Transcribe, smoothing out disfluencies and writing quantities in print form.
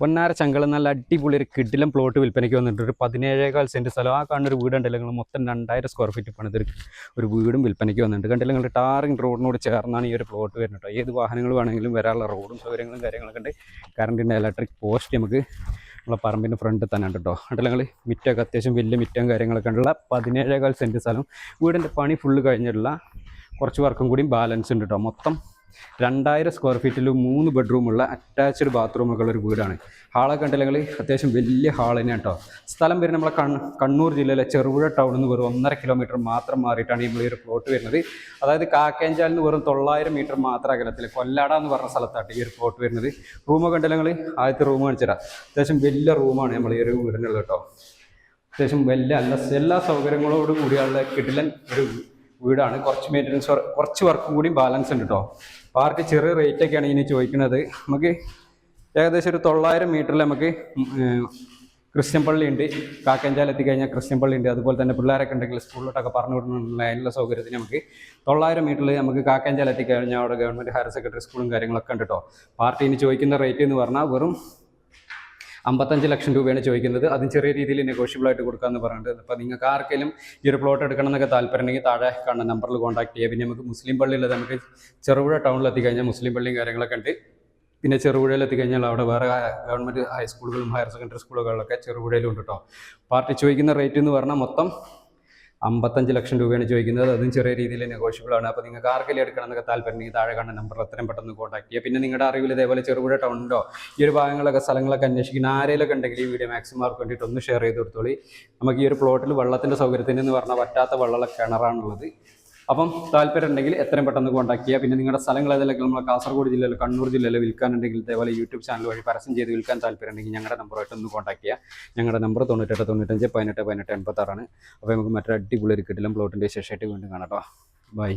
പൊന്നാര ചങ്കളം നല്ല അടിപൊളി ഒരു കിടിലം പ്ലോട്ട് വിൽപ്പനയ്ക്ക് വന്നിട്ട് ഒരു 17.4 സെൻറ്റ് സ്ഥലം. ആ കാണുന്ന ഒരു വീടുണ്ടല്ലോ നിങ്ങൾ, മൊത്തം 2000 സ്ക്വയർ ഫീറ്റ് പണിതൊരു ഒരു വീടും വിൽപ്പനയ്ക്ക് വന്നിട്ടുണ്ട്. കണ്ടില്ല നിങ്ങൾ, ടാറിങ് റോഡിനോട് ചേർന്നാണ് ഈ ഒരു പ്ലോട്ട് വരുന്നത് കേട്ടോ. ഏത് വാഹനങ്ങൾ വേണമെങ്കിലും വരാനുള്ള റോഡും സൗകര്യങ്ങളും കാര്യങ്ങളൊക്കെ ഉണ്ട്. കറണ്ടിൻ്റെ ഇലക്ട്രിക് പോസ്റ്റ് നമുക്ക് നമ്മളെ പറമ്പിൻ്റെ ഫ്രണ്ടിൽ തന്നെ ഉണ്ട് കേട്ടോ. കണ്ടില്ല നിങ്ങൾ, മിറ്റമൊക്കെ അത്യാവശ്യം വലിയ മിറ്റം കാര്യങ്ങളൊക്കെ ഉള്ള 17.4 സെൻറ്റ് സ്ഥലം. വീടിൻ്റെ പണി ഫുള്ള് കഴിഞ്ഞിട്ടുള്ള കുറച്ച് വർക്കും കൂടിയും ബാലൻസ് ഉണ്ട് കേട്ടോ. മൊത്തം 2000 സ്ക്വയർ ഫീറ്റിൽ 3 ബെഡ്റൂമുള്ള അറ്റാച്ച്ഡ് ബാത്റൂമൊക്കെ ഉള്ള ഒരു വീടാണ്. ഹാളൊക്കെ ഉണ്ടെങ്കിൽ അത്യാവശ്യം വലിയ ഹാൾ തന്നെയാണ് കേട്ടോ. സ്ഥലം വരുന്നത് നമ്മളെ കണ്ണൂർ ജില്ലയിലെ ചെറുപുഴ ടൗണിൽ നിന്ന് വെറും 1.5 കിലോമീറ്റർ മാത്രം മാറിയിട്ടാണ് ഈ ഒരു പ്ലോട്ട് വരുന്നത്. അതായത് കാക്കേഞ്ചാലിൽ നിന്ന് വെറും 900 മീറ്റർ മാത്രം അകലത്തിൽ കൊല്ലാട എന്ന് പറഞ്ഞ സ്ഥലത്താണ് ഈ ഒരു പ്ലോട്ട് വരുന്നത്. റൂമൊക്കെ ഉണ്ടെങ്കിൽ ആദ്യത്തെ റൂം കാണിച്ചുതരാം. അത്യാവശ്യം വലിയ റൂമാണ് നമ്മൾ ഈ ഒരു വീടിനുള്ളത് കേട്ടോ. അത്യാവശ്യം വലിയ എല്ലാ സൗകര്യങ്ങളോട് കൂടിയുള്ള കിടിലൻ ഒരു വീടാണ്. കുറച്ച് മെയിൻ്റനൻസ് കുറച്ച് വർക്കും കൂടി ബാലൻസ് ഉണ്ട് കേട്ടോ. പാർക്ക് ചെറിയ റേറ്റ് ഒക്കെയാണ് ഇനി ചോദിക്കുന്നത്. നമുക്ക് ഏകദേശം ഒരു 900 മീറ്ററിൽ നമുക്ക് ക്രിസ്ത്യൻ പള്ളി ഉണ്ട്. കാക്കഞ്ചാൽ എത്തിക്കഴിഞ്ഞാൽ ക്രിസ്ത്യൻ പള്ളി ഉണ്ട്. അതുപോലെ തന്നെ പിള്ളേരൊക്കെ ഉണ്ടെങ്കിൽ സ്കൂളിലോട്ടൊക്കെ പറഞ്ഞു വിടുന്നുള്ള അതിനുള്ള സൗകര്യത്തിന് നമുക്ക് 900 മീറ്ററിൽ നമുക്ക് കാക്കഞ്ചാൽ എത്തിക്കഴിഞ്ഞാൽ അവിടെ ഗവൺമെൻറ് ഹയർ സെക്കൻഡറി സ്കൂളും കാര്യങ്ങളൊക്കെ ഉണ്ട് കേട്ടോ. പാർട്ടി ഇനി ചോദിക്കുന്ന റേറ്റ് എന്ന് പറഞ്ഞാൽ വെറും 55 ലക്ഷം രൂപയാണ് ചോദിക്കുന്നത്. അതും ചെറിയ രീതിയിൽ നെഗോഷ്യബിൾ ആയിട്ട് കൊടുക്കാമെന്ന് പറഞ്ഞിട്ട്. അപ്പോൾ നിങ്ങൾക്ക് ആർക്കെങ്കിലും ഈ ഒരു പ്ലോട്ട് എടുക്കണം എന്നൊക്കെ താല്പര്യം ഉണ്ടെങ്കിൽ താഴെ കാണുന്ന നമ്പറിൽ കോൺടാക്ട് ചെയ്യുക. പിന്നെ നമുക്ക് മുസ്ലിം പള്ളിയുള്ളത് നമുക്ക് ചെറുപുഴ ടൗണിൽ എത്തിക്കഴിഞ്ഞാൽ മുസ്ലിം പള്ളിയും കാര്യങ്ങളൊക്കെ ഉണ്ട്. പിന്നെ ചെറുപുഴയിൽ എത്തിക്കഴിഞ്ഞാൽ അവിടെ വേറെ ഗവൺമെൻറ് ഹൈസ്കൂളുകളും ഹയർ സെക്കൻഡറി സ്കൂളുകളിലൊക്കെ ചെറുപുഴയിലും ഉണ്ട് കേട്ടോ. പാർട്ടി ചോദിക്കുന്ന റേറ്റ് എന്ന് പറഞ്ഞാൽ മൊത്തം 55 ലക്ഷം രൂപയാണ് ചോദിക്കുന്നത്. അതും ചെറിയ രീതിയിൽ നെഗോഷ്യബിൾ ആണ്. അപ്പോൾ നിങ്ങൾക്ക് ആർക്കെങ്കിലും എടുക്കണം എന്നൊക്കെ താല്പര്യം ഉണ്ടെങ്കിൽ താഴെ കാണുന്ന നമ്പറിൽ എത്രയും പെട്ടെന്ന് കോൺടാക്ട് ചെയ്യുക. പിന്നെ നിങ്ങളുടെ അറിവിൽ ഇതേപോലെ ചെറുപുഴ ടൗണിലോ ഈ ഒരു ഭാഗങ്ങളൊക്കെ സ്ഥലങ്ങളൊക്കെ അന്വേഷിക്കുന്ന ആരെങ്കിലൊക്കെ ഉണ്ടെങ്കിൽ ഈ വീഡിയോ മാക്സിമം അവർക്ക് വേണ്ടിയിട്ട് ഒന്ന് ഷെയർ ചെയ്ത് കൊടുത്തോളി. നമുക്ക് ഈ ഒരു പ്ലോട്ടിൽ വെള്ളത്തിൻ്റെ സൗകര്യത്തിന് എന്ന് പറഞ്ഞാൽ പറ്റാത്ത വെള്ളമുള്ള കിണറാണുള്ളത്. അപ്പം താല്പര്യം ഉണ്ടെങ്കിൽ എത്രയും പെട്ടെന്ന് കോൺടാക്ട് ചെയ്യുക. പിന്നെ നിങ്ങളുടെ സ്ഥലങ്ങൾ ഏതെങ്കിലും നമ്മൾ കാസർഗോഡ് ജില്ലയിൽ കണ്ണൂർ ജില്ലയിൽ വിൽക്കാനുണ്ടെങ്കിൽ ഇതേപോലെ യൂട്യൂബ് ചാനൽ വഴി പരസ്യം ചെയ്ത് വിൽക്കാൻ താല്പര്യം ഉണ്ടെങ്കിൽ ഞങ്ങളുടെ നമ്പറുമായിട്ട് ഒന്ന് കോൺടാക്ട് ചെയ്യുക. ഞങ്ങളുടെ നമ്പർ 98 95 18 18 86 ആണ്. അപ്പോൾ നമുക്ക് മറ്റൊരു അടിപൊളി ഒരു കിടിലം പ്ലോട്ടിൻ്റെ വിശേഷമായിട്ട് വീണ്ടും കാണാം കേട്ടോ. ബൈ.